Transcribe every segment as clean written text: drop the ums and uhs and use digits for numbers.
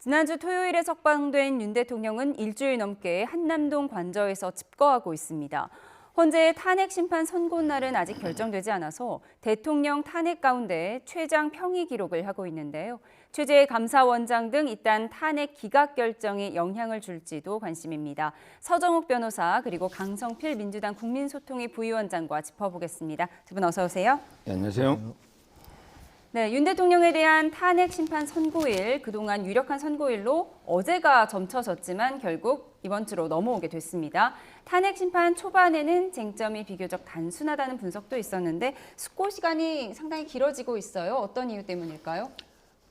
지난주 토요일에 석방된 윤 대통령은 일주일 넘게 한남동 관저에서 집거하고 있습니다. 헌재 탄핵 심판 선고 날은 아직 결정되지 않아서 대통령 탄핵 가운데 최장 평의 기록을 하고 있는데요. 최재 감사원장 등 이딴 탄핵 기각 결정에 영향을 줄지도 관심입니다. 서정욱 변호사 그리고 강성필 민주당 국민소통위 부위원장과 짚어보겠습니다. 두 분 어서 오세요. 네, 안녕하세요. 네, 윤 대통령에 대한 탄핵 심판 선고일, 그동안 유력한 선고일로 어제가 점쳐졌지만 결국 이번 주로 넘어오게 됐습니다. 탄핵 심판 초반에는 쟁점이 비교적 단순하다는 분석도 있었는데 숙고 시간이 상당히 길어지고 있어요. 어떤 이유 때문일까요?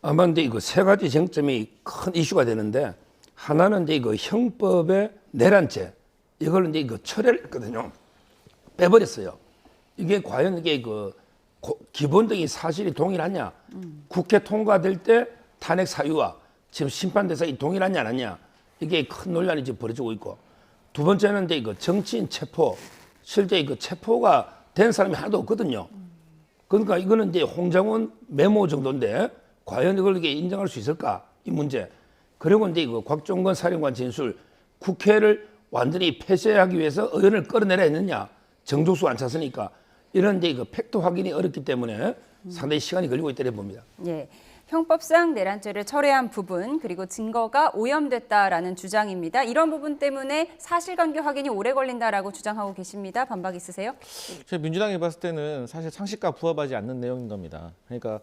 아마 근데 이거 세 가지 쟁점이 큰 이슈가 되는데 하나는 이제 이거 형법의 내란죄 이걸 이제 이거 철회를 했거든요. 빼버렸어요. 이게 과연 이게 기본적인 사실이 동일하냐? 국회 통과될 때 탄핵 사유와 지금 심판 대상이 동일하냐 안 하냐? 이게 큰 논란이 지금 벌어지고 있고 두 번째는 이제 이거 정치인 체포 실제 이거 체포가 된 사람이 하나도 없거든요. 그러니까 이거는 이제 홍장원 메모 정도인데 과연 이걸 이게 인정할 수 있을까? 이 문제. 그리고 이제 이거 곽종건 사령관 진술 국회를 완전히 폐쇄하기 위해서 의원을 끌어내려 했느냐? 정족수 안 찼으니까. 이런 이제 팩트 확인이 어렵기 때문에 상당히 시간이 걸리고 있다고 봅니다. 예, 형법상 내란죄를 철회한 부분 그리고 증거가 오염됐다라는 주장입니다. 이런 부분 때문에 사실관계 확인이 오래 걸린다라고 주장하고 계십니다. 반박 있으세요? 민주당이 봤을 때는 사실 상식과 부합하지 않는 내용인 겁니다. 그러니까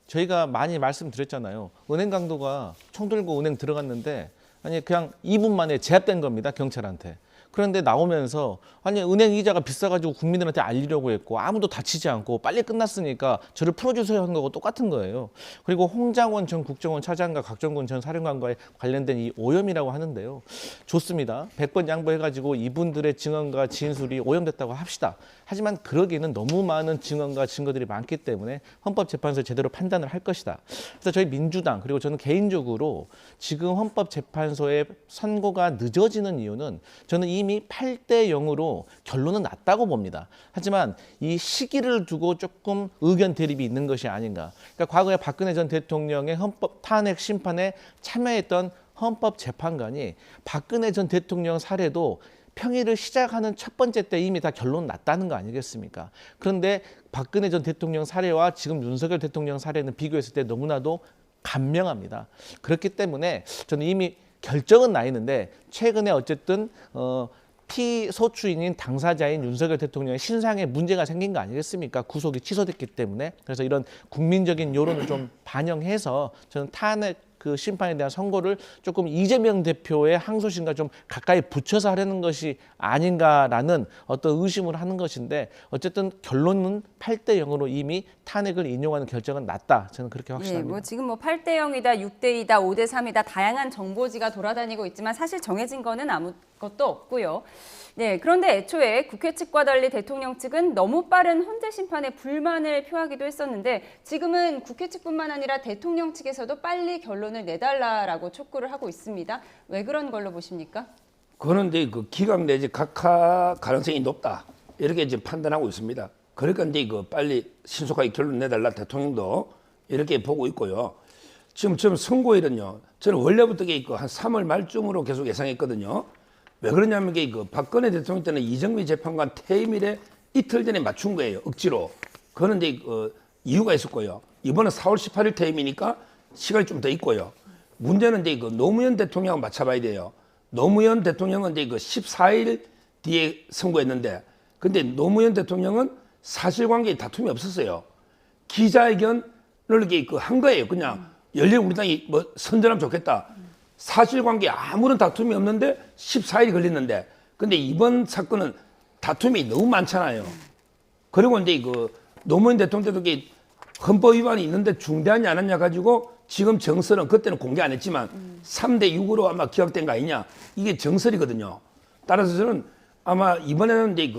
저희가 많이 말씀드렸잖아요. 은행 강도가 총 들고 은행 들어갔는데 아니 그냥 2분 만에 제압된 겁니다. 경찰한테. 그런데 나오면서 아니 은행 이자가 비싸가지고 국민들한테 알리려고 했고 아무도 다치지 않고 빨리 끝났으니까 저를 풀어주세요 하는 거고 똑같은 거예요. 그리고 홍장원 전 국정원 차장과 곽정근 전 사령관과의 관련된 이 오염이라고 하는데요. 좋습니다. 100번 양보해가지고 이분들의 증언과 진술이 오염됐다고 합시다. 하지만 그러기에는 너무 많은 증언과 증거들이 많기 때문에 헌법재판소에 제대로 판단을 할 것이다. 그래서 저희 민주당 그리고 저는 개인적으로 지금 헌법재판소의 선고가 늦어지는 이유는 저는 이미 8대 0으로 결론은 났다고 봅니다. 하지만 이 시기를 두고 조금 의견 대립이 있는 것이 아닌가. 그러니까 과거에 박근혜 전 대통령의 헌법 탄핵 심판에 참여했던 헌법재판관이 박근혜 전 대통령 사례도 평의를 시작하는 첫 번째 때 이미 다 결론 났다는 거 아니겠습니까? 그런데 박근혜 전 대통령 사례와 지금 윤석열 대통령 사례는 비교했을 때 너무나도 간명합니다. 그렇기 때문에 저는 이미 결정은 나 있는데 최근에 어쨌든 피소추인인 당사자인 윤석열 대통령의 신상에 문제가 생긴 거 아니겠습니까? 구속이 취소됐기 때문에. 그래서 이런 국민적인 여론을 좀 반영해서 저는 탄핵 그 심판에 대한 선고를 조금 이재명 대표의 항소심과 좀 가까이 붙여서 하려는 것이 아닌가라는 어떤 의심을 하는 것인데 어쨌든 결론은 8대 0으로 이미 탄핵을 인용하는 결정은 났다. 저는 그렇게 확신합니다. 예, 지금 8대 0이다, 6대 2다, 5대 3이다 다양한 정보지가 돌아다니고 있지만 사실 정해진 거는 아무것도 없고요. 네, 그런데 애초에 국회 측과 달리 대통령 측은 너무 빠른 헌재 심판에 불만을 표하기도 했었는데 지금은 국회 측뿐만 아니라 대통령 측에서도 빨리 결론을 내달라라고 촉구를 하고 있습니다. 왜 그런 걸로 보십니까? 그런데 기각 내지 각하 가능성이 높다 이렇게 이제 판단하고 있습니다. 그러니까 이제 빨리 신속하게 결론 내달라 대통령도 이렇게 보고 있고요. 지금 선고일은요. 저는 원래부터 한 3월 말쯤으로 계속 예상했거든요. 왜 그러냐면 박근혜 대통령 때는 이정미 재판관 퇴임일에 이틀 전에 맞춘 거예요. 억지로. 그거는 이제 이유가 있었고요. 이번은 4월 18일 퇴임이니까 시간이 좀 더 있고요. 문제는 이제 노무현 대통령하고 맞춰봐야 돼요. 노무현 대통령은 이제 14일 뒤에 선고했는데, 근데 노무현 대통령은 사실관계에 다툼이 없었어요. 기자회견을 한 거예요. 그냥 열린 우리 당이 선전하면 좋겠다. 사실관계에 아무런 다툼이 없는데 14일이 걸렸는데, 근데 이번 사건은 다툼이 너무 많잖아요. 그리고 이제 노무현 대통령 때도 헌법 위반이 있는데 중대하냐 안 하냐 가지고 지금 정설은 그때는 공개 안 했지만 3대 6으로 아마 기각된 거 아니냐. 이게 정설이거든요. 따라서 저는 아마 이번에는 이제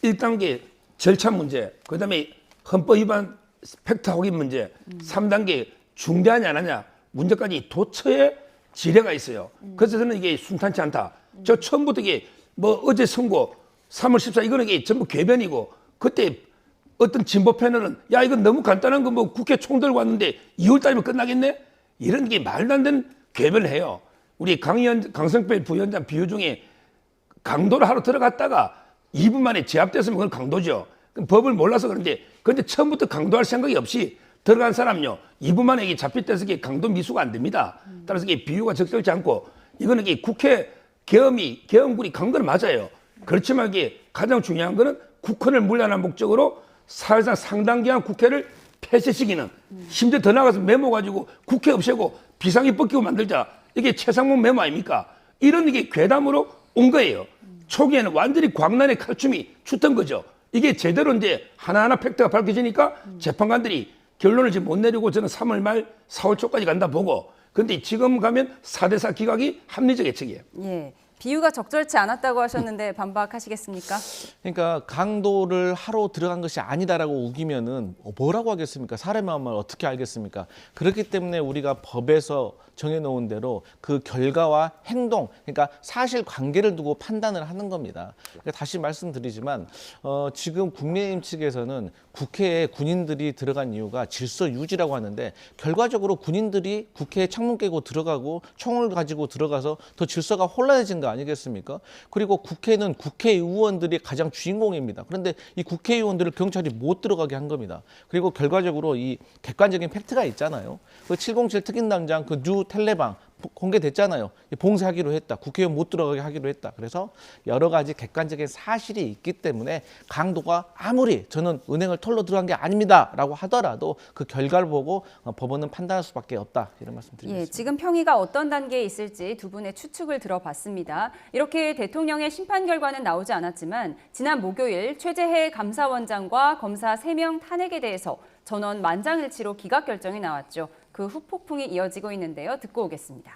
1단계 절차 문제, 그 다음에 헌법 위반 팩트 확인 문제, 3단계 중대하냐 안 하냐 문제까지 도처에 지뢰가 있어요. 그래서 저는 이게 순탄치 않다. 저 처음부터 이게 어제 선고 3월 14일 이거는 이게 전부 궤변이고 그때 어떤 진보 패널은 야 이건 너무 간단한 거 국회 총 들고 왔는데 2월 달이면 끝나겠네? 이런 게 말도 안 되는 궤변을 해요. 우리 강성필 부위원장 비유 중에 강도를 하러 들어갔다가 2분 만에 제압됐으면 그건 강도죠. 그럼 법을 몰라서 그런데 근데 처음부터 강도할 생각이 없이 들어간 사람요 2분 만에 이게 잡혔다해서 이게 강도 미수가 안 됩니다. 따라서 이게 비유가 적절치 않고 이거는 이게 국회 계엄군이 간 건 맞아요. 그렇지만 이게 가장 중요한 거는 국헌을 물려하는 목적으로 사실상 상당 기간 국회를 폐쇄시키는 심지어 더 나가서 메모 가지고 국회 없애고 비상이 벗기고 만들자 이게 최상목 메모 아닙니까? 이런 게 괴담으로 온 거예요. 초기에는 완전히 광란의 칼춤이 쳤던 거죠. 이게 제대로 이제 하나하나 팩트가 밝혀지니까 재판관들이 결론을 지금 못 내리고 저는 3월 말 4월 초까지 간다 보고 근데 지금 가면 4대4 기각이 합리적 예측이에요. 예. 비유가 적절치 않았다고 하셨는데 반박하시겠습니까? 그러니까 강도를 하러 들어간 것이 아니다라고 우기면은 뭐라고 하겠습니까? 사람의 마음을 어떻게 알겠습니까? 그렇기 때문에 우리가 법에서 정해놓은 대로 그 결과와 행동, 그러니까 사실관계를 두고 판단을 하는 겁니다. 그러니까 다시 말씀드리지만 지금 국민의힘 측에서는 국회에 군인들이 들어간 이유가 질서 유지라고 하는데 결과적으로 군인들이 국회에 창문 깨고 들어가고 총을 가지고 들어가서 더 질서가 혼란해진 거 아니겠습니까? 그리고 국회는 국회의원들이 가장 주인공입니다. 그런데 이 국회의원들을 경찰이 못 들어가게 한 겁니다. 그리고 결과적으로 이 객관적인 팩트가 있잖아요. 그 707 특임단장 그 뉴 텔레방 공개됐잖아요. 봉쇄하기로 했다. 국회의원 못 들어가게 하기로 했다. 그래서 여러 가지 객관적인 사실이 있기 때문에 강도가 아무리 저는 은행을 털러 들어간 게 아닙니다라고 하더라도 그 결과를 보고 법원은 판단할 수밖에 없다. 이런 말씀드리겠습니다. 예, 지금 평의가 어떤 단계에 있을지 두 분의 추측을 들어봤습니다. 이렇게 대통령의 심판 결과는 나오지 않았지만 지난 목요일 최재해 감사원장과 검사 3명 탄핵에 대해서 전원 만장일치로 기각 결정이 나왔죠. 그 후폭풍이 이어지고 있는데요. 듣고 오겠습니다.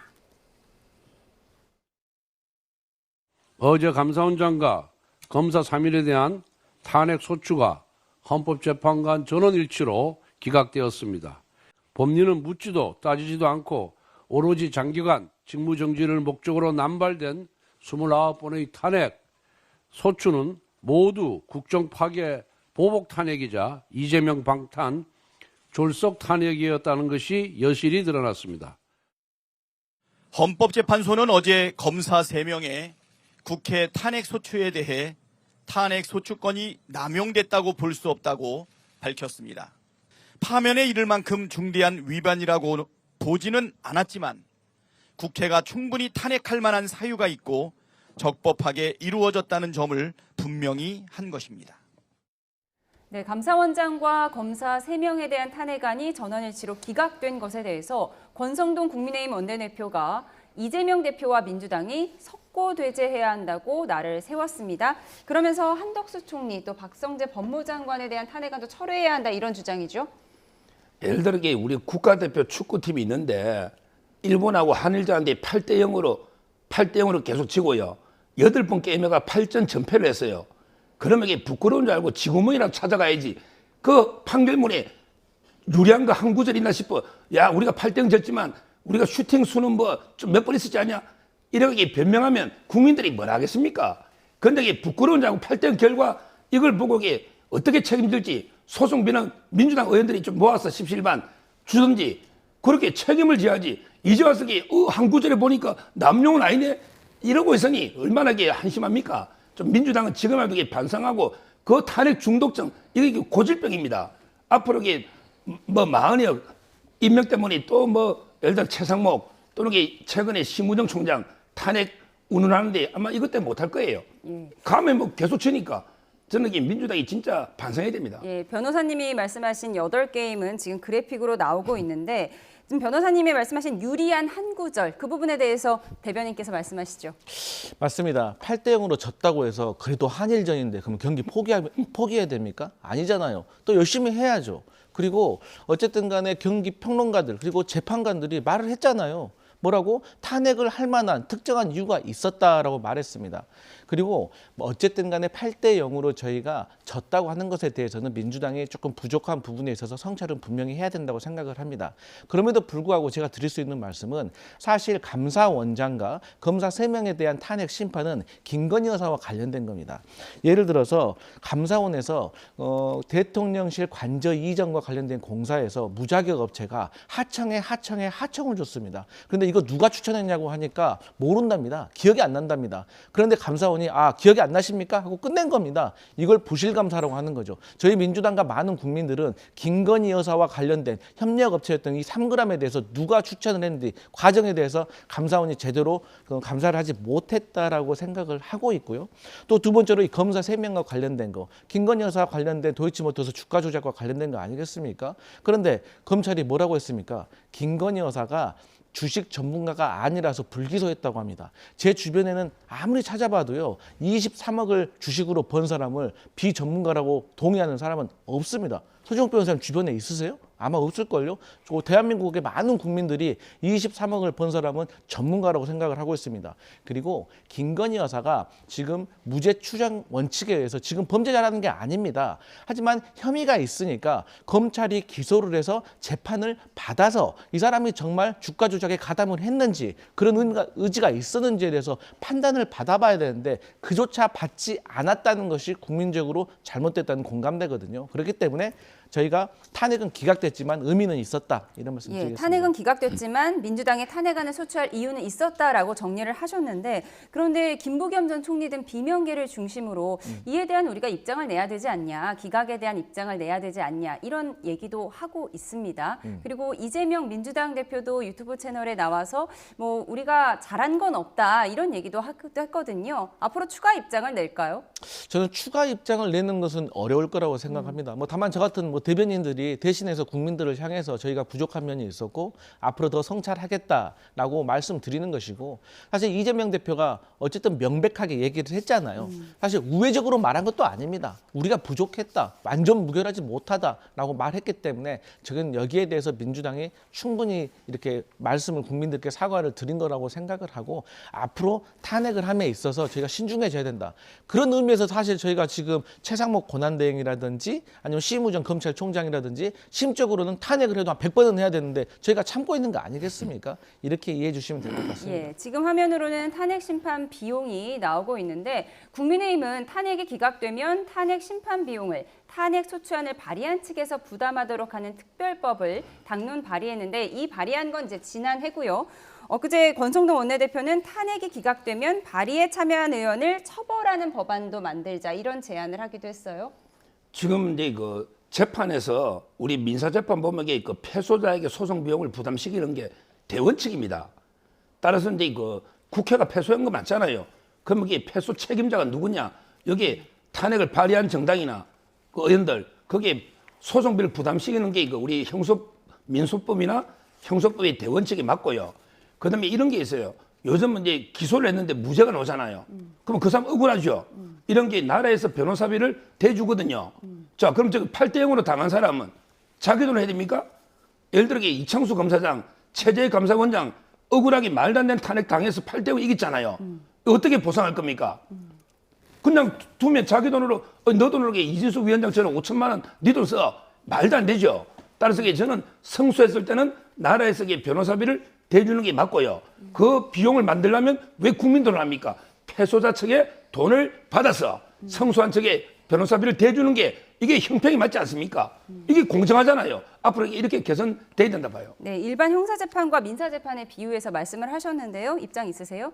어제 감사원장과 검사 3인에 대한 탄핵 소추가 헌법재판관 전원일치로 기각되었습니다. 법리는 묻지도 따지지도 않고 오로지 장기간 직무정지를 목적으로 남발된 29번의 탄핵 소추는 모두 국정파괴 보복 탄핵이자 이재명 방탄 졸속 탄핵이었다는 것이 여실히 드러났습니다. 헌법재판소는 어제 검사 3명의 국회 탄핵 소추에 대해 탄핵 소추권이 남용됐다고 볼 수 없다고 밝혔습니다. 파면에 이를 만큼 중대한 위반이라고 보지는 않았지만 국회가 충분히 탄핵할 만한 사유가 있고 적법하게 이루어졌다는 점을 분명히 한 것입니다. 네, 감사원장과 검사 3명에 대한 탄핵안이 전원일치로 기각된 것에 대해서 권성동 국민의힘 원내대표가 이재명 대표와 민주당이 석고대죄해야 한다고 날을 세웠습니다. 그러면서 한덕수 총리 또 박성재 법무장관에 대한 탄핵안도 철회해야 한다 이런 주장이죠. 예를 들어 우리 국가대표 축구팀이 있는데 일본하고 한일전한테 8대0으로 계속 지고요. 8번 게임에가 8전 전패를 했어요. 그러면 이게 부끄러운 줄 알고 지구문이라도 찾아가야지. 그 판결문에 유리한 거 한 구절 있나 싶어. 야, 우리가 8대0 졌지만 우리가 슈팅 수는 뭐 좀 몇 번 있었지 않냐? 이렇게 변명하면 국민들이 뭐라 하겠습니까? 그런데 이게 부끄러운 줄 알고 8대0 결과 이걸 보고 이게 어떻게 책임질지 소송비는 민주당 의원들이 좀 모아서 17반 주든지 그렇게 책임을 져야지. 이제 와서 한 구절에 보니까 남용은 아니네? 이러고 있으니 얼마나 이게 한심합니까? 좀 민주당은 지금이라도 반성하고 그 탄핵 중독성 이게 고질병입니다. 앞으로 이게 뭐 마흔여 임명 때문에 또 뭐 예를 들어 최상목 또는 최근에 심우정 총장 탄핵 운운하는데 아마 이것 때문에 못할 거예요. 가면 뭐 계속 치니까 저는 이 민주당이 진짜 반성해야 됩니다. 예, 변호사님이 말씀하신 8게임은 지금 그래픽으로 나오고 있는데 지금 변호사님이 말씀하신 유리한 한 구절 그 부분에 대해서 대변인께서 말씀하시죠. 맞습니다. 8대0으로 졌다고 해서 그래도 한일전인데 그럼 경기 포기해야 됩니까? 아니잖아요. 또 열심히 해야죠. 그리고 어쨌든 간에 경기 평론가들 그리고 재판관들이 말을 했잖아요. 뭐라고? 탄핵을 할 만한 특정한 이유가 있었다라고 말했습니다. 그리고 뭐 어쨌든 간에 8대 0으로 저희가 졌다고 하는 것에 대해서는 민주당이 조금 부족한 부분에 있어서 성찰은 분명히 해야 된다고 생각을 합니다. 그럼에도 불구하고 제가 드릴 수 있는 말씀은 사실 감사원장과 검사 3명에 대한 탄핵 심판은 김건희 여사와 관련된 겁니다. 예를 들어서 감사원에서 대통령실 관저 이전과 관련된 공사에서 무자격 업체가 하청을 줬습니다. 그런데 이거 누가 추천했냐고 하니까 모른답니다. 기억이 안 난답니다. 그런데 감사원이 기억이 안 나십니까? 하고 끝낸 겁니다. 이걸 부실감사라고 하는 거죠. 저희 민주당과 많은 국민들은 김건희 여사와 관련된 협력업체였던 이 3g에 대해서 누가 추천을 했는지 과정에 대해서 감사원이 제대로 감사를 하지 못했다라고 생각을 하고 있고요. 또 두 번째로 이 검사 3명과 관련된 거, 김건희 여사와 관련된 도이치모터스 주가 조작과 관련된 거 아니겠습니까? 그런데 검찰이 뭐라고 했습니까? 김건희 여사가 주식 전문가가 아니라서 불기소했다고 합니다. 제 주변에는 아무리 찾아봐도요, 23억을 주식으로 번 사람을 비전문가라고 동의하는 사람은 없습니다. 서정욱 변호사님 주변에 있으세요? 아마 없을걸요? 대한민국의 많은 국민들이 23억을 번 사람은 전문가라고 생각을 하고 있습니다. 그리고 김건희 여사가 지금 무죄 추정 원칙에 의해서 지금 범죄자라는 게 아닙니다. 하지만 혐의가 있으니까 검찰이 기소를 해서 재판을 받아서 이 사람이 정말 주가 조작에 가담을 했는지 그런 의지가 있었는지에 대해서 판단을 받아봐야 되는데 그조차 받지 않았다는 것이 국민적으로 잘못됐다는 공감되거든요. 그렇기 때문에 저희가 탄핵은 기각됐지만 의미는 있었다 이런 말씀 드리겠습니다. 탄핵은 기각됐지만 민주당의 탄핵안을 소추할 이유는 있었다라고 정리를 하셨는데 그런데 김부겸 전 총리 등 비명계를 중심으로 이에 대한 우리가 입장을 내야 되지 않냐, 기각에 대한 입장을 내야 되지 않냐 이런 얘기도 하고 있습니다. 그리고 이재명 민주당 대표도 유튜브 채널에 나와서 뭐 우리가 잘한 건 없다 이런 얘기도 했거든요. 앞으로 추가 입장을 낼까요? 저는 추가 입장을 내는 것은 어려울 거라고 생각합니다. 다만 저 같은 대변인들이 대신해서 국민들을 향해서 저희가 부족한 면이 있었고 앞으로 더 성찰하겠다라고 말씀드리는 것이고 사실 이재명 대표가 어쨌든 명백하게 얘기를 했잖아요. 사실 우회적으로 말한 것도 아닙니다. 우리가 부족했다, 완전 무결하지 못하다라고 말했기 때문에 저는 여기에 대해서 민주당이 충분히 이렇게 말씀을 국민들께 사과를 드린 거라고 생각을 하고 앞으로 탄핵을 함에 있어서 저희가 신중해져야 된다. 그런 의미에서 사실 저희가 지금 최상목 권한대행이라든지 아니면 심우정 검찰총장이라든지 심적으로는 탄핵을 해도 한 100번은 해야 되는데 저희가 참고 있는 거 아니겠습니까? 이렇게 이해해 주시면 될 것 같습니다. 지금 화면으로는 탄핵 심판 비용이 나오고 있는데 국민의힘은 탄핵이 기각되면 탄핵 심판 비용을 탄핵 소추안을 발의한 측에서 부담하도록 하는 특별법을 당론 발의했는데 이 발의한 건 이제 지난해고요. 엊그제 권성동 원내대표는 탄핵이 기각되면 발의에 참여한 의원을 처벌하는 법안도 만들자 이런 제안을 하기도 했어요. 지금 이제 그 재판에서 우리 민사재판 보면 이게 그 패소자에게 소송 비용을 부담시키는 게 대원칙입니다. 따라서 이제 그 국회가 패소한 거 맞잖아요. 그럼 이게 패소 책임자가 누구냐? 여기 탄핵을 발의한 정당이나 그 의원들 거기에 소송비를 부담시키는 게 이거 우리 민소법이나 형소법의 대원칙이 맞고요. 그다음에 이런 게 있어요. 요즘은 이제 기소를 했는데 무죄가 나오잖아요. 그럼 그 사람 억울하죠. 이런 게 나라에서 변호사비를 대주거든요. 자, 그럼 저 8대 0으로 당한 사람은 자기 돈을 해야 됩니까? 예를 들어 이창수 검사장, 최재희 감사원장 억울하게 말도 안 되는 탄핵 당해서 8대 0 이겼잖아요. 어떻게 보상할 겁니까? 그냥 두면 자기 돈으로 너 돈으로 이진수 위원장처럼 5천만 원 네 돈 써. 말도 안 되죠. 따라서 저는 성수했을 때는 나라에서 변호사비를 대주는 게 맞고요. 그 비용을 만들려면 왜 국민 돈을 합니까? 패소자 측에 돈을 받아서 성수한 측에 변호사비를 대주는 게 이게 형평이 맞지 않습니까? 이게 공정하잖아요. 앞으로 이렇게 개선돼야 된다 봐요. 네, 일반 형사재판과 민사재판에 비유해서 말씀을 하셨는데요. 입장 있으세요?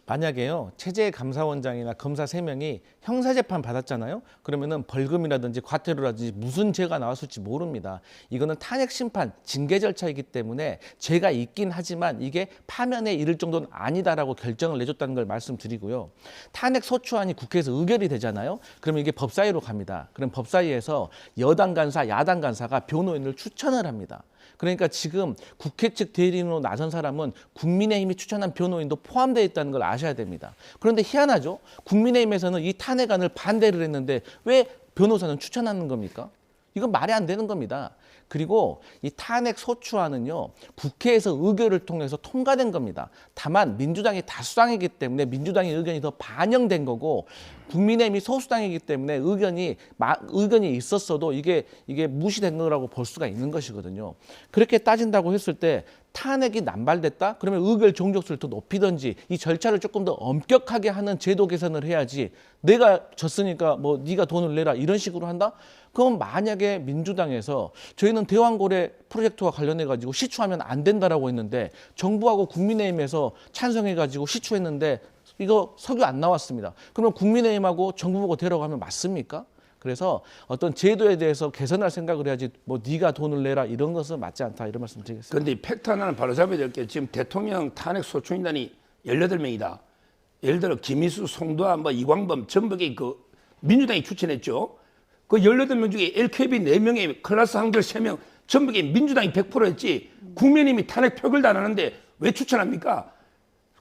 만약에요, 최재해 감사원장이나 검사 3명이 형사재판 받았잖아요. 그러면은 벌금이라든지 과태료라든지 무슨 죄가 나왔을지 모릅니다. 이거는 탄핵 심판, 징계 절차이기 때문에 죄가 있긴 하지만 이게 파면에 이를 정도는 아니다라고 결정을 내줬다는 걸 말씀드리고요. 탄핵 소추안이 국회에서 의결이 되잖아요. 그러면 이게 법사위로 갑니다. 그럼 법사위에서 여당 간사, 야당 간사가 변호인을 추천을 합니다. 그러니까 지금 국회 측 대리인으로 나선 사람은 국민의힘이 추천한 변호인도 포함되어 있다는 걸 아셔야 됩니다. 그런데 희한하죠. 국민의힘에서는 이 탄핵안을 반대를 했는데 왜 변호사는 추천하는 겁니까? 이건 말이 안 되는 겁니다. 그리고 이 탄핵 소추안은요, 국회에서 의결을 통해서 통과된 겁니다. 다만 민주당이 다수당이기 때문에 민주당의 의견이 더 반영된 거고, 국민의힘이 소수당이기 때문에 의견이 있었어도 이게 무시된 거라고 볼 수가 있는 것이거든요. 그렇게 따진다고 했을 때 탄핵이 남발됐다? 그러면 의결 종족수를 더 높이든지 이 절차를 조금 더 엄격하게 하는 제도 개선을 해야지, 내가 졌으니까 뭐 네가 돈을 내라 이런 식으로 한다? 그럼 만약에 민주당에서 저희는 대왕고래 프로젝트와 관련해 가지고 시추하면 안 된다라고 했는데 정부하고 국민의힘에서 찬성해 가지고 시추했는데 이거 석유 안 나왔습니다. 그러면 국민의힘하고 정부 보고 데려가면 맞습니까? 그래서 어떤 제도에 대해서 개선할 생각을 해야지 뭐 네가 돈을 내라 이런 것은 맞지 않다 이런 말씀 드리겠습니다. 그런데 팩트 하나는 바로 잡아야 될 게 지금 대통령 탄핵 소추인단이 18명이다. 예를 들어 김희수, 송도한, 이광범 전북이 그 민주당이 추천했죠. 그 18명 중에 LKB 4명에 클라스 한결 3명 전북에 민주당이 100%였지 국민의힘이 탄핵 표결도 안 하는데 왜 추천합니까?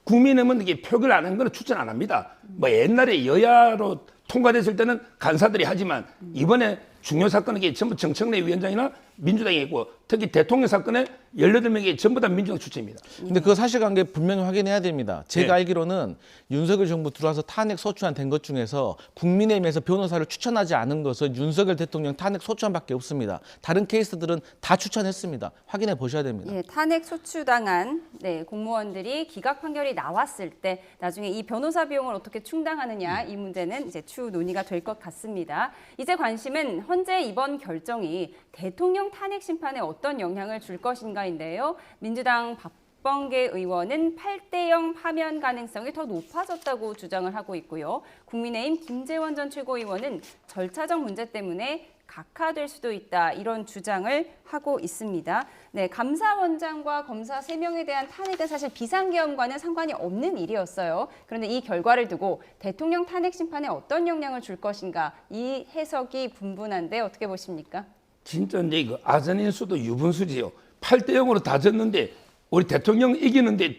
국민의힘은 이게 표결 안 한 거는 추천 안 합니다. 옛날에 여야로 통과됐을 때는 간사들이 하지만 이번에 중요 사건은 이게 전부 정청래 위원장이나 민주당이 있고 특히 대통령 사건에 18명이 전부 다 민주당 추천입니다. 근데 그 사실관계 분명히 확인해야 됩니다. 제가 알기로는 윤석열 정부 들어와서 탄핵 소추안 된 것 중에서 국민의힘에서 변호사를 추천하지 않은 것은 윤석열 대통령 탄핵 소추안밖에 없습니다. 다른 케이스들은 다 추천했습니다. 확인해 보셔야 됩니다. 예, 탄핵 소추당한 공무원들이 기각 판결이 나왔을 때 나중에 이 변호사 비용을 어떻게 충당하느냐 이 문제는 이제 추후 논의가 될 것 같습니다. 이제 관심은 현재 이번 결정이 대통령 탄핵 심판에 어떤 영향을 줄 것인가인데요. 민주당 박범계 의원은 8대0 파면 가능성이 더 높아졌다고 주장을 하고 있고요. 국민의힘 김재원 전 최고위원은 절차적 문제 때문에 각하될 수도 있다 이런 주장을 하고 있습니다. 네, 감사원장과 검사 3명에 대한 탄핵은 사실 비상계엄과는 상관이 없는 일이었어요. 그런데 이 결과를 두고 대통령 탄핵 심판에 어떤 영향을 줄 것인가 이 해석이 분분한데 어떻게 보십니까? 진짜 이제 이거 아전인수도 유분수지요. 8대0으로 다 졌는데 우리 대통령 이기는데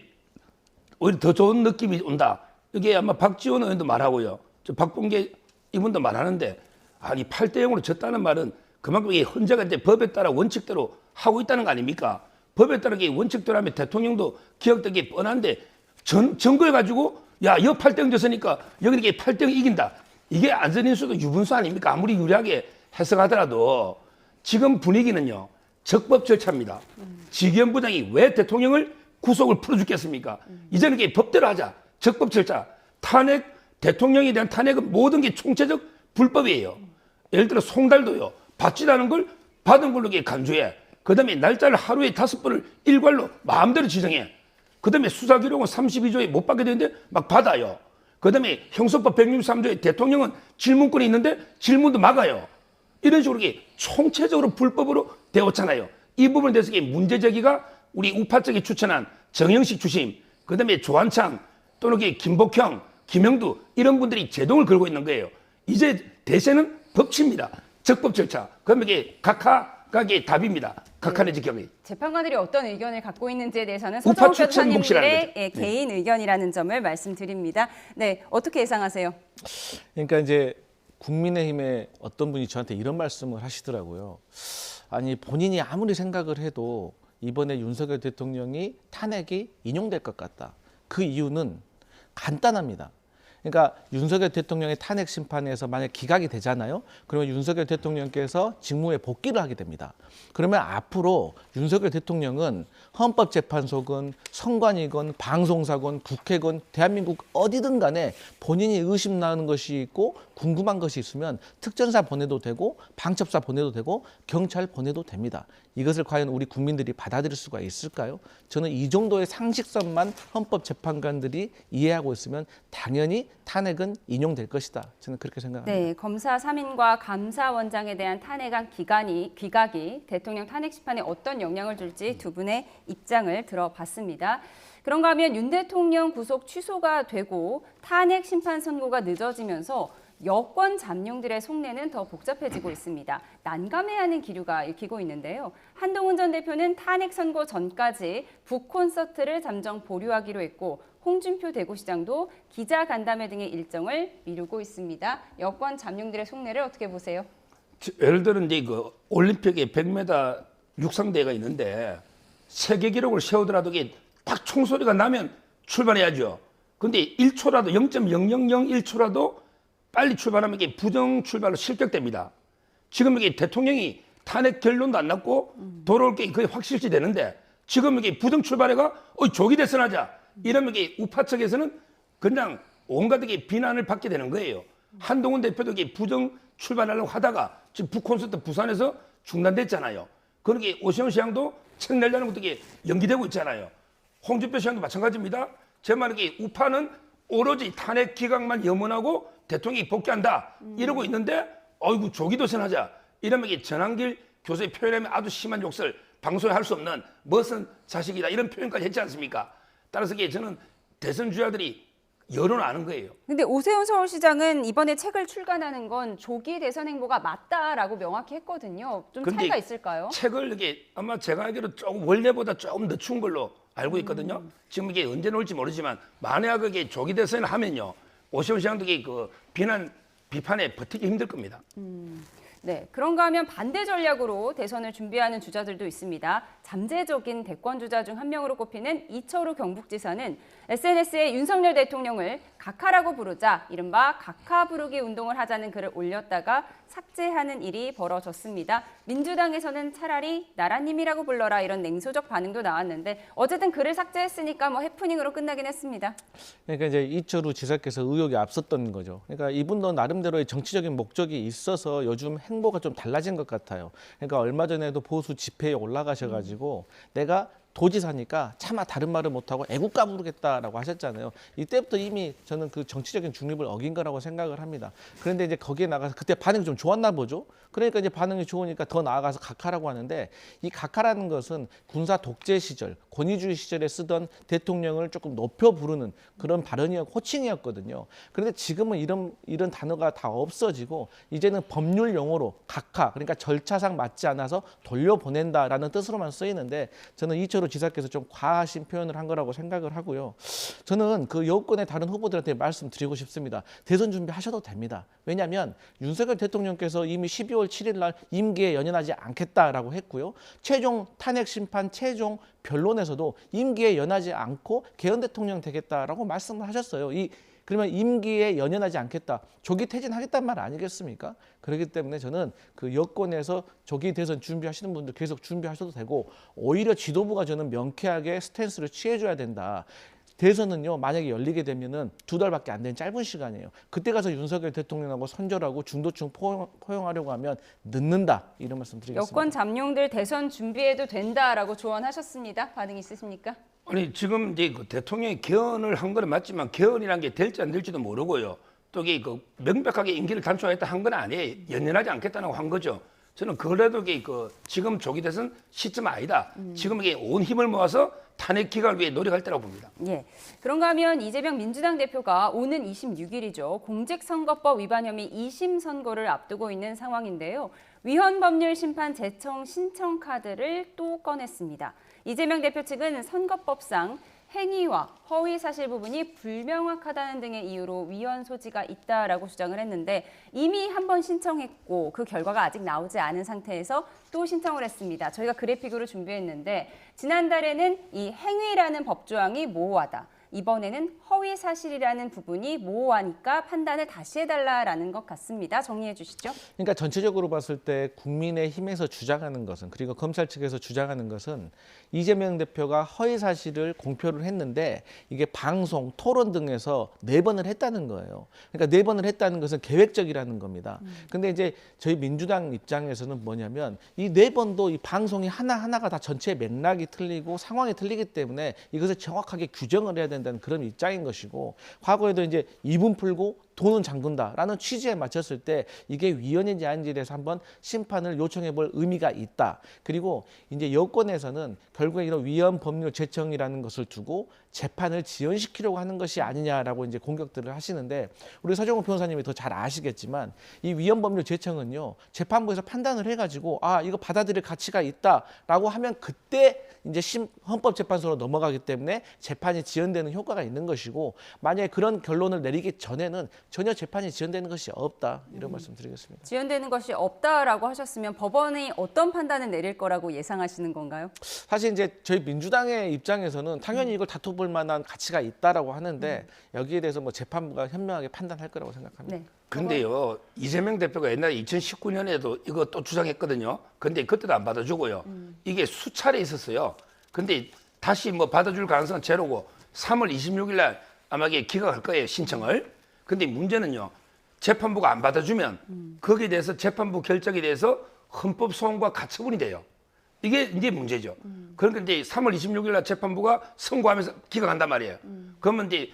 오히려 더 좋은 느낌이 온다. 이게 아마 박지원 의원도 말하고요. 저 박범계 이분도 말하는데 아니 8대0으로 졌다는 말은 그만큼 이게 헌재가 이제 법에 따라 원칙대로 하고 있다는 거 아닙니까? 법에 따라 이게 원칙대로 하면 대통령도 기억되기 뻔한데 증거해 가지고 야, 여 8대0 졌으니까 여기 이렇게 8대0 이긴다. 이게 안전인수도 유분수 아닙니까? 아무리 유리하게 해석하더라도 지금 분위기는요. 적법 절차입니다. 지기현 부장이 왜 대통령을 구속을 풀어주겠습니까? 이제는 이게 법대로 하자. 적법 절차. 탄핵, 대통령에 대한 탄핵은 모든 게 총체적 불법이에요. 예를 들어 송달도요. 받지도 않은 걸 받은 걸로 간주해. 그 다음에 날짜를 하루에 5번을 일괄로 마음대로 지정해. 그 다음에 수사기록은 32조에 못 받게 되는데 막 받아요. 그 다음에 형소법 163조에 대통령은 질문권이 있는데 질문도 막아요. 이런 식으로 총체적으로 불법으로 되었잖아요. 이 부분에 대해서 문제 제기가 우리 우파 측이 추천한 정영식 주심, 그 다음에 조한창, 또는 김복형, 김영두 이런 분들이 제동을 걸고 있는 거예요. 이제 대세는 법치입니다. 적법 절차. 그러면 이게 각하가 답입니다. 각하 내지 경위. 재판관들이 어떤 의견을 갖고 있는지에 대해서는 우파 서정훈 추천 변호사님들의 개인 의견이라는 점을 말씀드립니다. 네, 어떻게 예상하세요? 그러니까 이제 국민의힘의 어떤 분이 저한테 이런 말씀을 하시더라고요. 아니 본인이 아무리 생각을 해도 이번에 윤석열 대통령이 탄핵이 인용될 것 같다. 그 이유는 간단합니다. 그러니까 윤석열 대통령의 탄핵 심판에서 만약 기각이 되잖아요. 그러면 윤석열 대통령께서 직무에 복귀를 하게 됩니다. 그러면 앞으로 윤석열 대통령은 헌법재판소건 선관위건 방송사건 국회건 대한민국 어디든 간에 본인이 의심나는 것이 있고 궁금한 것이 있으면 특전사 보내도 되고 방첩사 보내도 되고 경찰 보내도 됩니다. 이것을 과연 우리 국민들이 받아들일 수가 있을까요? 저는 이 정도의 상식선만 헌법재판관들이 이해하고 있으면 당연히 탄핵은 인용될 것이다. 저는 그렇게 생각합니다. 네, 검사 3인과 감사원장에 대한 탄핵안 기각이 대통령 탄핵 심판에 어떤 영향을 줄지 두 분의 입장을 들어봤습니다. 그런가 하면 윤 대통령 구속 취소가 되고 탄핵 심판 선고가 늦어지면서 여권 잠룡들의 속내는 더 복잡해지고 있습니다. 난감해하는 기류가 읽히고 있는데요. 한동훈 전 대표는 탄핵 선고 전까지 북콘서트를 잠정 보류하기로 했고 홍준표 대구시장도 기자간담회 등의 일정을 미루고 있습니다. 여권 잠룡들의 속내를 어떻게 보세요? 예를 들어 이제 그 올림픽에 100m 육상대회가 있는데 세계 기록을 세우더라도 이게 딱 총소리가 나면 출발해야죠. 근데 1초라도 0.0001초라도 빨리 출발하면 이게 부정 출발로 실격됩니다. 지금 이게 대통령이 탄핵 결론도 안 났고 돌아올 게 거의 확실시 되는데 지금 이게 부정 출발해가 조기 대선하자 이러면 이게 우파 측에서는 그냥 온갖 게 비난을 받게 되는 거예요. 한동훈 대표도 이게 부정 출발하려고 하다가 지금 북콘서트 부산에서 중단됐잖아요. 그러게 오세훈 시장도 책 내려는 것도 이게 연기되고 있잖아요. 홍준표 시장도 마찬가지입니다. 제 말은 이게 우파는 오로지 탄핵 기각만 염원하고 대통령이 복귀한다 이러고 있는데 어이구 조기 대선하자 이러면 이게 전한길 교수의 표현하면 아주 심한 욕설 방송에 할 수 없는 멋은 자식이다 이런 표현까지 했지 않습니까? 따라서 이게 저는 대선 주자들이 여론을 아는 거예요. 근데 오세훈 서울시장은 이번에 책을 출간하는 건 조기 대선 행보가 맞다라고 명확히 했거든요. 좀 근데 차이가 있을까요? 책을 이게 아마 제가 알기로 조금 원래보다 조금 늦춘 걸로 알고 있거든요. 지금 이게 언제 나올지 모르지만 만약 그게 조기 대선을 하면요. 오세훈 시장도 이게 그 비판에 버티기 힘들 겁니다. 네, 그런가 하면 반대 전략으로 대선을 준비하는 주자들도 있습니다. 잠재적인 대권 주자 중 한 명으로 꼽히는 이철우 경북지사는 SNS에 윤석열 대통령을 각하라고 부르자 이른바 각하 부르기 운동을 하자는 글을 올렸다가 삭제하는 일이 벌어졌습니다. 민주당에서는 차라리 나라님이라고 불러라 이런 냉소적 반응도 나왔는데 어쨌든 글을 삭제했으니까 뭐 해프닝으로 끝나긴 했습니다. 그러니까 이제 이철우 지사께서 의혹이 앞섰던 거죠. 그러니까 이분도 나름대로의 정치적인 목적이 있어서 요즘 행보가 좀 달라진 것 같아요. 그러니까 얼마 전에도 보수 집회에 올라가셔가지고 내가 도지사니까 차마 다른 말을 못하고 애국가 부르겠다라고 하셨잖아요. 이때부터 이미 저는 그 정치적인 중립을 어긴 거라고 생각을 합니다. 그런데 이제 거기에 나가서 그때 반응이 좀 좋았나 보죠. 그러니까 이제 반응이 좋으니까 더 나아가서 각하라고 하는데 이 각하라는 것은 군사 독재 시절, 권위주의 시절에 쓰던 대통령을 조금 높여 부르는 그런 호칭이었거든요. 그런데 지금은 이런 단어가 다 없어지고 이제는 법률 용어로 각하, 그러니까 절차상 맞지 않아서 돌려보낸다라는 뜻으로만 쓰이는데 저는 이철우 지사께서 좀 과하신 표현을 한 거라고 생각을 하고요. 저는 그 여권의 다른 후보들한테 말씀드리고 싶습니다. 대선 준비하셔도 됩니다. 왜냐하면 윤석열 대통령께서 이미 12월 7일 날 임기에 연연하지 않겠다라고 했고요. 최종 탄핵 심판 최종 변론에서도 임기에 연연하지 않고 개헌 대통령 되겠다라고 말씀을 하셨어요. 그러면 임기에 연연하지 않겠다, 조기 퇴진하겠다는 말 아니겠습니까? 그렇기 때문에 저는 그 여권에서 조기 대선 준비하시는 분들 계속 준비하셔도 되고 오히려 지도부가 저는 명쾌하게 스탠스를 취해줘야 된다. 대선은요, 만약에 열리게 되면은 2달밖에 안 된 짧은 시간이에요. 그때 가서 윤석열 대통령하고 선절하고 중도층 포용하려고 하면 늦는다. 이런 말씀 드리겠습니다. 여권 잠룡들 대선 준비해도 된다라고 조언하셨습니다. 반응 있으십니까? 아니 지금 이제 그 대통령이 개헌을 한 건 맞지만 개헌이란 게 될지 안 될지도 모르고요. 또 이게 그 명백하게 임기를 단축하겠다 한 건 아니에요. 연연하지 않겠다고 한 거죠. 저는 그래도 이게 그 지금 조기 대선 시점 아니다. 지금 이게 온 힘을 모아서 탄핵 기각을 위해 노력할 때라고 봅니다. 예. 그런가 하면 이재명 민주당 대표가 오는 26일이죠. 공직선거법 위반 혐의 2심 선고를 앞두고 있는 상황인데요. 위헌법률 심판 제청 신청 카드를 또 꺼냈습니다. 이재명 대표 측은 선거법상 행위와 허위 사실 부분이 불명확하다는 등의 이유로 위헌 소지가 있다라고 주장을 했는데 이미 한 번 신청했고 그 결과가 아직 나오지 않은 상태에서 또 신청을 했습니다. 저희가 그래픽으로 준비했는데 지난달에는 이 행위라는 법조항이 모호하다. 이번에는 허위 사실이라는 부분이 모호하니까 판단을 다시 해달라라는 것 같습니다. 정리해 주시죠. 그러니까 전체적으로 봤을 때 국민의힘에서 주장하는 것은, 그리고 검찰 측에서 주장하는 것은 이재명 대표가 허위 사실을 공표를 했는데 이게 방송, 토론 등에서 4번을 했다는 거예요. 그러니까 4번을 했다는 것은 계획적이라는 겁니다. 근데 이제 저희 민주당 입장에서는 뭐냐면 이 4번도 이 방송이 하나하나가 다 전체 맥락이 틀리고 상황이 틀리기 때문에 이것을 정확하게 규정을 해야 된다는 그런 입장인 것이고, 과거에도 이제 2분 풀고 돈은 잠근다라는 취지에 맞췄을 때 이게 위헌인지 아닌지에 대해서 한번 심판을 요청해 볼 의미가 있다. 그리고 이제 여권에서는 결국에 이런 위헌 법률 제청이라는 것을 두고 재판을 지연시키려고 하는 것이 아니냐라고 이제 공격들을 하시는데, 우리 서정호 변호사님이 더 잘 아시겠지만 이 위헌 법률 제청은요, 재판부에서 판단을 해가지고 이거 받아들일 가치가 있다라고 하면 그때 이제 헌법재판소로 넘어가기 때문에 재판이 지연되는 효과가 있는 것이고, 만약에 그런 결론을 내리기 전에는 전혀 재판이 지연되는 것이 없다 이런 말씀드리겠습니다. 지연되는 것이 없다라고 하셨으면 법원이 어떤 판단을 내릴 거라고 예상하시는 건가요? 사실 이제 저희 민주당의 입장에서는 당연히 이걸 다퉈볼 만한 가치가 있다라고 하는데 여기에 대해서 뭐 재판부가 현명하게 판단할 거라고 생각합니다. 네. 근데요, 이재명 대표가 옛날에 2019년에도 이거 또 주장했거든요. 근데 그때도 안 받아주고요. 이게 수차례 있었어요. 근데 다시 뭐 받아줄 가능성은 제로고 3월 26일 날 아마 이게 기각할 거예요, 신청을. 근데 문제는요, 재판부가 안 받아주면 거기에 대해서 재판부 결정에 대해서 헌법 소원과 가처분이 돼요. 이게 이제 문제죠. 그러니까 이제 3월 26일 날 재판부가 선고하면서 기각한단 말이에요. 그러면 이제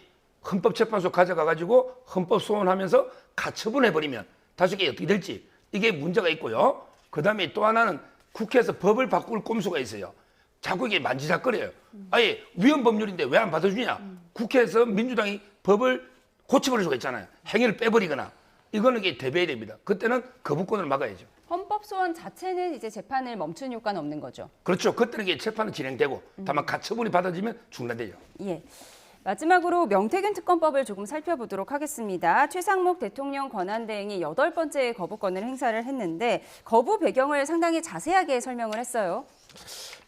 헌법재판소 가져가가지고 헌법 소원하면서 가처분해버리면 다시 이게 어떻게 될지 이게 문제가 있고요. 그 다음에 또 하나는 국회에서 법을 바꿀 꼼수가 있어요. 자꾸 이게 만지작거려요. 아예 위헌 법률인데 왜 안 받아주냐. 국회에서 민주당이 법을 고쳐버릴 수가 있잖아요. 행위를 빼버리거나. 이거는 이게 대비해야 됩니다. 그때는 거부권을 막아야죠. 헌법 소원 자체는 이제 재판을 멈춘 효과는 없는 거죠. 그렇죠. 그때는 이게 재판은 진행되고 다만 가처분이 받아지면 중단되죠. 예. 마지막으로 명태균 특검법을 조금 살펴보도록 하겠습니다. 최상목 대통령 권한대행이 8번째 거부권을 행사를 했는데 거부 배경을 상당히 자세하게 설명을 했어요.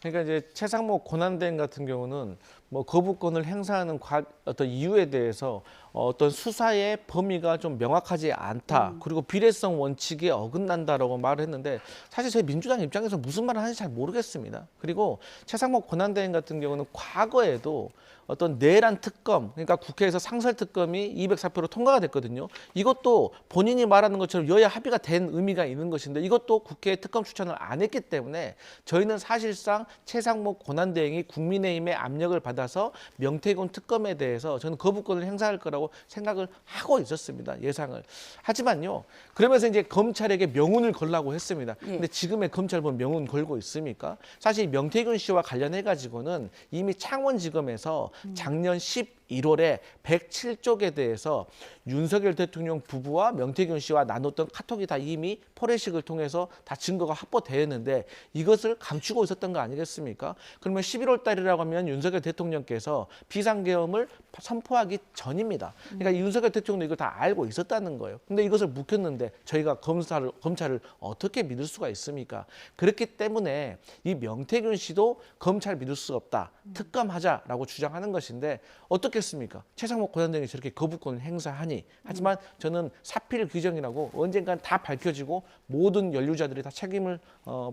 그러니까 이제 최상목 권한대행 같은 경우는 뭐 거부권을 행사하는 어떤 이유에 대해서 어떤 수사의 범위가 좀 명확하지 않다. 그리고 비례성 원칙에 어긋난다라고 말을 했는데 사실 저희 민주당 입장에서 무슨 말을 하는지 잘 모르겠습니다. 그리고 최상목 권한대행 같은 경우는 과거에도 어떤 내란 특검, 그러니까 국회에서 상설 특검이 204표로 통과가 됐거든요. 이것도 본인이 말하는 것처럼 여야 합의가 된 의미가 있는 것인데 이것도 국회에 특검 추천을 안 했기 때문에 저희는 사실상 최상목 권한대행이 국민의힘의 압력을 받아서 명태균 특검에 대해서 저는 거부권을 행사할 거라고 생각을 하고 있었습니다. 예상을. 하지만요. 그러면서 이제 검찰에게 명운을 걸라고 했습니다. 근데 지금의 검찰 보면 명운 걸고 있습니까? 사실 명태균 씨와 관련해 가지고는 이미 창원지검에서 작년 11월에 107쪽에 대해서 윤석열 대통령 부부와 명태균 씨와 나눴던 카톡이 다 이미 포렌식을 통해서 다 증거가 확보되었는데 이것을 감추고 있었던 거 아니겠습니까? 그러면 11월 달이라고 하면 윤석열 대통령께서 비상계엄을 선포하기 전입니다. 그러니까 윤석열 대통령도 이걸 다 알고 있었다는 거예요. 근데 이것을 묵혔는데 저희가 검찰을 어떻게 믿을 수가 있습니까? 그렇기 때문에 이 명태균 씨도 검찰 믿을 수 없다. 특검하자라고 주장하는 것인데 어떻겠습니까? 최상목 권한대행이 저렇게 거부권을 행사하니 하지만 저는 사필 규정이라고 언젠간 다 밝혀지고 모든 연루자들이 다 책임을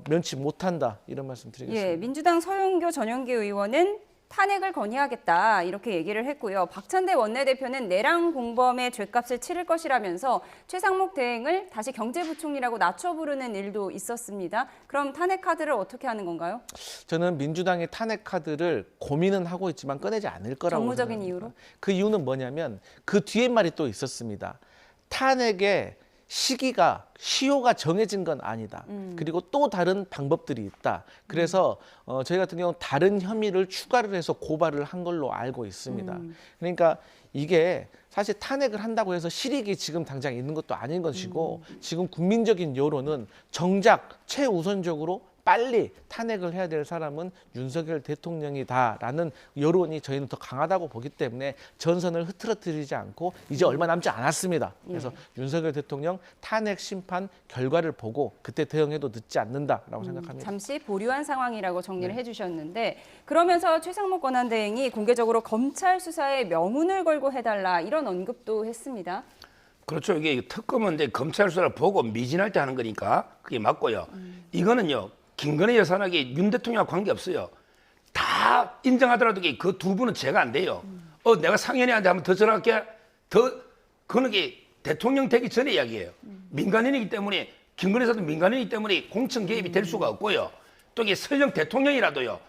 면치 못한다 이런 말씀 드리겠습니다. 예, 민주당 서영교 전용기 의원은 탄핵을 건의하겠다 이렇게 얘기를 했고요. 박찬대 원내대표는 내란 공범의 죗값을 치를 것이라면서 최상목 대행을 다시 경제부총리라고 낮춰 부르는 일도 있었습니다. 그럼 탄핵 카드를 어떻게 하는 건가요? 저는 민주당의 탄핵 카드를 고민은 하고 있지만 꺼내지 않을 거라고 정무적인 생각합니다. 이유로? 그 이유는 뭐냐면 그 뒤에 말이 또 있었습니다. 탄핵의 시기가 시효가 정해진 건 아니다. 그리고 또 다른 방법들이 있다. 그래서 저희 같은 경우는 다른 혐의를 추가를 해서 고발을 한 걸로 알고 있습니다. 그러니까 이게 사실 탄핵을 한다고 해서 실익이 지금 당장 있는 것도 아닌 것이고 지금 국민적인 여론은 정작 최우선적으로 빨리 탄핵을 해야 될 사람은 윤석열 대통령이다라는 여론이 저희는 더 강하다고 보기 때문에 전선을 흐트러뜨리지 않고 이제 얼마 남지 않았습니다. 그래서 윤석열 대통령 탄핵 심판 결과를 보고 그때 대응해도 늦지 않는다라고 생각합니다. 잠시 보류한 상황이라고 정리를 해주셨는데 그러면서 최상목 권한대행이 공개적으로 검찰 수사에 명운을 걸고 해달라 이런 언급도 했습니다. 그렇죠. 이게 특검은 이제 검찰 수사를 보고 미진할 때 하는 거니까 그게 맞고요. 이거는요. 김건희 여사에게 윤 대통령과 관계없어요. 다 인정하더라도 그 두 분은 죄가 안 돼요. 내가 상현이한테 한번 더 전화할게. 그거는 게 대통령 되기 전에 이야기예요. 민간인이기 때문에 김건희 여사도 민간인이기 때문에 공천 개입이 될 수가 없고요. 또 이게 설령 대통령이라도요.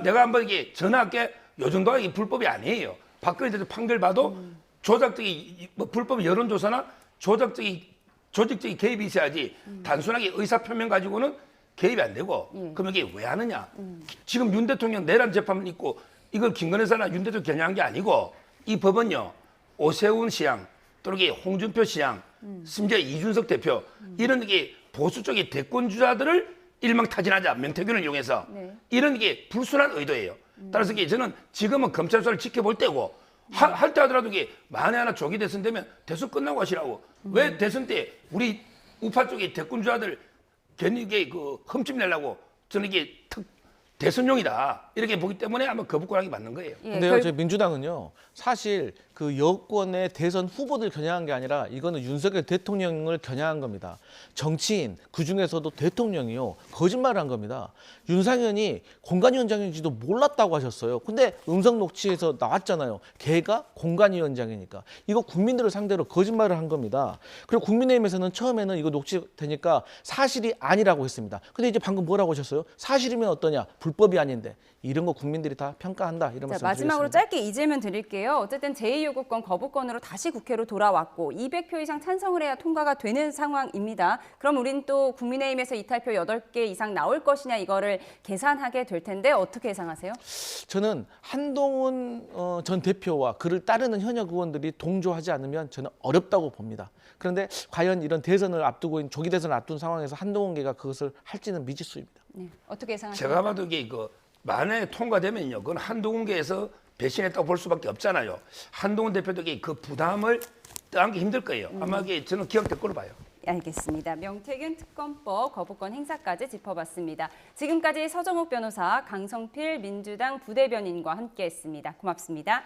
내가 한번 이게 전화할게. 요 정도가 이게 불법이 아니에요. 박근혜 대통령 판결 봐도 조작적인 불법 여론조사나 조직적인 개입이 있어야지 단순하게 의사표명 가지고는 개입이 안 되고 그럼 이게 왜 하느냐. 지금 윤 대통령 내란 재판은 있고 이걸 김건희 여사나 윤 대통령 겨냥한 게 아니고 이 법은요. 오세훈 시장 또는 홍준표 시장 심지어 이준석 대표 이런 이게 보수 쪽의 대권 주자들을 일망타진하자 명태균을 이용해서 이런 게 불순한 의도예요. 따라서 저는 지금은 검찰 수사를 지켜볼 때고 할 때 하더라도 이게 만에 하나 조기 대선 되면 대선 끝나고 하시라고. 왜 대선 때 우리 우파 쪽에 대권주자들 괜히 이게 그 흠집 내려고 저는 이게 대선용이다 이렇게 보기 때문에 아마 거부권하기 맞는 거예요. 예, 근데요, 저희 민주당은요, 사실 그 여권의 대선 후보들 겨냥한 게 아니라 이거는 윤석열 대통령을 겨냥한 겁니다. 정치인, 그 중에서도 대통령이요, 거짓말을 한 겁니다. 윤상현이 공관위원장인지도 몰랐다고 하셨어요. 근데 음성 녹취에서 나왔잖아요. 걔가 공관위원장이니까. 이거 국민들을 상대로 거짓말을 한 겁니다. 그리고 국민의힘에서는 처음에는 이거 녹취되니까 사실이 아니라고 했습니다. 근데 이제 방금 뭐라고 하셨어요? 사실이면 어떠냐? 불법이 아닌데. 이런 거 국민들이 다 평가한다. 이런 말씀 자, 마지막으로 드리겠습니다. 짧게 이 질문 드릴게요. 어쨌든 제2요구권 거부권으로 다시 국회로 돌아왔고 200표 이상 찬성을 해야 통과가 되는 상황입니다. 그럼 우린 또 국민의힘에서 이탈표 8개 이상 나올 것이냐 이거를 계산하게 될 텐데 어떻게 예상하세요? 저는 한동훈 전 대표와 그를 따르는 현역 의원들이 동조하지 않으면 저는 어렵다고 봅니다. 그런데 과연 이런 대선을 앞두고 있는 조기 대선을 앞둔 상황에서 한동훈계가 그것을 할지는 미지수입니다. 네, 어떻게 예상하세요? 제가 봐도 이게 만에 통과되면요, 그건 한동훈계에서 배신했다고 볼 수밖에 없잖아요. 한동훈 대표도 그 부담을 떠안기 힘들 거예요. 아마 이게 저는 기억될 걸로 봐요. 알겠습니다. 명태균 특검법 거부권 행사까지 짚어봤습니다. 지금까지 서정욱 변호사, 강성필 민주당 부대변인과 함께했습니다. 고맙습니다.